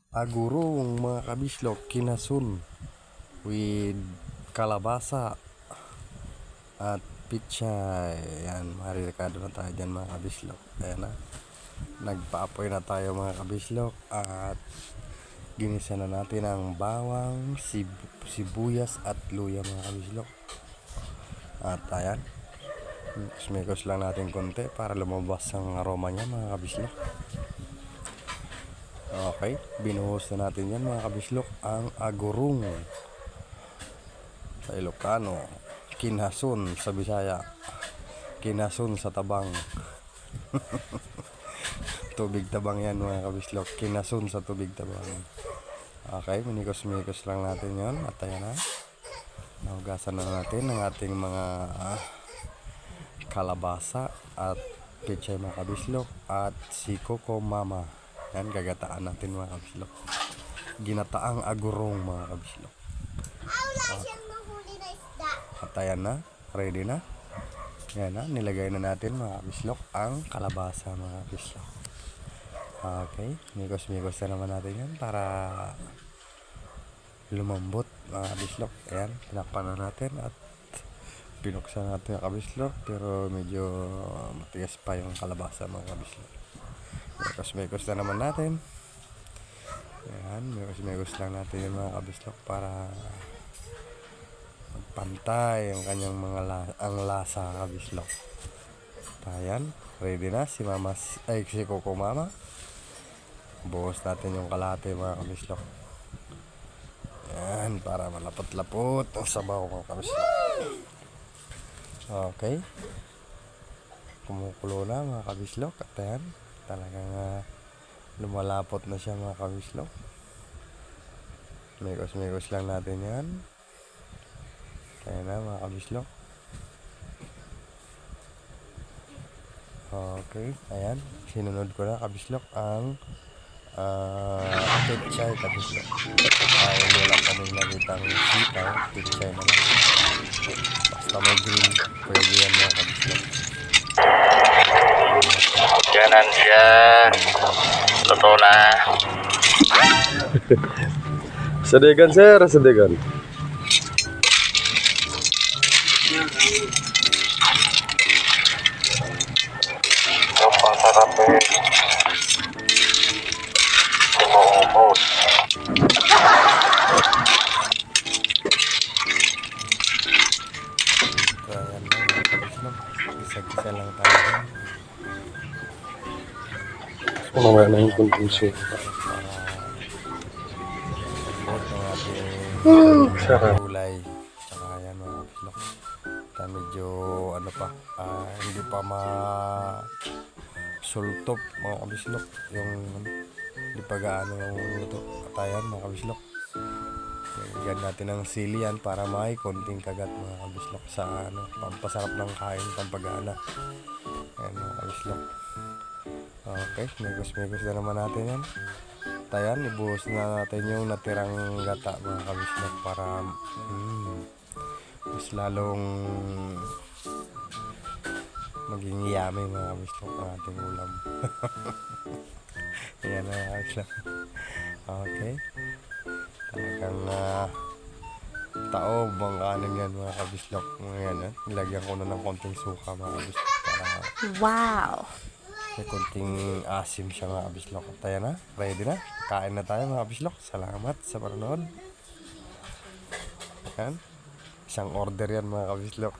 agurong mga kabislok, kinasun with kalabasa at pichay. Ayan, maririkado na tayo dyan mga kabislok. Ayan na, nagpaapoy na tayo mga kabislok at ginisa na natin ang bawang, sibuyas at luya mga kabislok. At ayan, smekos lang natin konti para lumabas ang aroma niya mga kabislok. Okay, binuhos na natin yan mga kabislok, ang agurong sa Ilocano, kinasun sa Bisaya, kinasun sa Tabang. Tubig tabang yan mga kabislok, kinasun sa tubig tabang. Okay, minikos-mikos lang natin yon. At ayan na, nahugasan na natin ang ating mga kalabasa at pechay mga kabislok at si Coco Mama. Yan, gagataan natin mga kabislok, ginataang agurong mga kabislok. At ayan na, ready na. Yan na, nilagay na natin mga kabislok ang kalabasa mga kabislok. Okay, mikos-mikos na naman natin yan para lumambot mga kabislok. Ayan, pinakpan na natin at pinuksan natin ang kabislok, pero medyo matigas pa yung kalabasa mga kabislok. Mikos-mikos na naman natin. Ayan, mikos-mikos lang natin yung mga kabislok para magpantay ang kanyang mga ang lasa kabislok. Ayan, ready na si Mama, si Coco Mama. Buhos natin yung kalahati mga kabislok. Ayan, para malapot-lapot ang sabaw mga kabislok. Okay, kumukulo na mga kabislok. At ayan, talagang lumalapot na siya mga kabislok. Mikos-mikos lang natin yan. Kaya na mga kabislok. Okay, ayan, sinunod ko na kabislok ang pechay kabislok. Ay, wala kaming nakitang sitaw, pechay na lang. Basta may green, pwede yan mga kabislok. Ganan siya. Totoo na. Sadegan sir, sadegan. Ang sarap eh. Umuumos. So ayan lang mga kabislok, isa-isa lang tayo dyan. Mamaya na yung confusion. Para ng ating gulay. Tsaka ayan mga kabislok, medyo ano pa, hindi pa sultop mga kabislok, yung hindi pa gaano yung luto. At ayan mga kabislok, lagyan natin ng sili yan para may konting kagat mga kabislok sa pampasarap ng kain, pampagana. Ayan mga kabislok. Okay, migos-migos na naman natin yan. Tayan, ibuhos na natin yung natirang gata mga kabislok para mas lalong maging yummy mga kabislok ang ating ulam. Ayan na mga kabislok. Okay, talagang taob ang kanin yan mga kabislok. Ngayon, nilagyan ko na ng konting suka mga kabislok para may konting asim siya mga kabislok. At ayan na, ready na, kain na tayo mga kabislok. Salamat sa panonood. Ayan, isang order yan mga kabislok.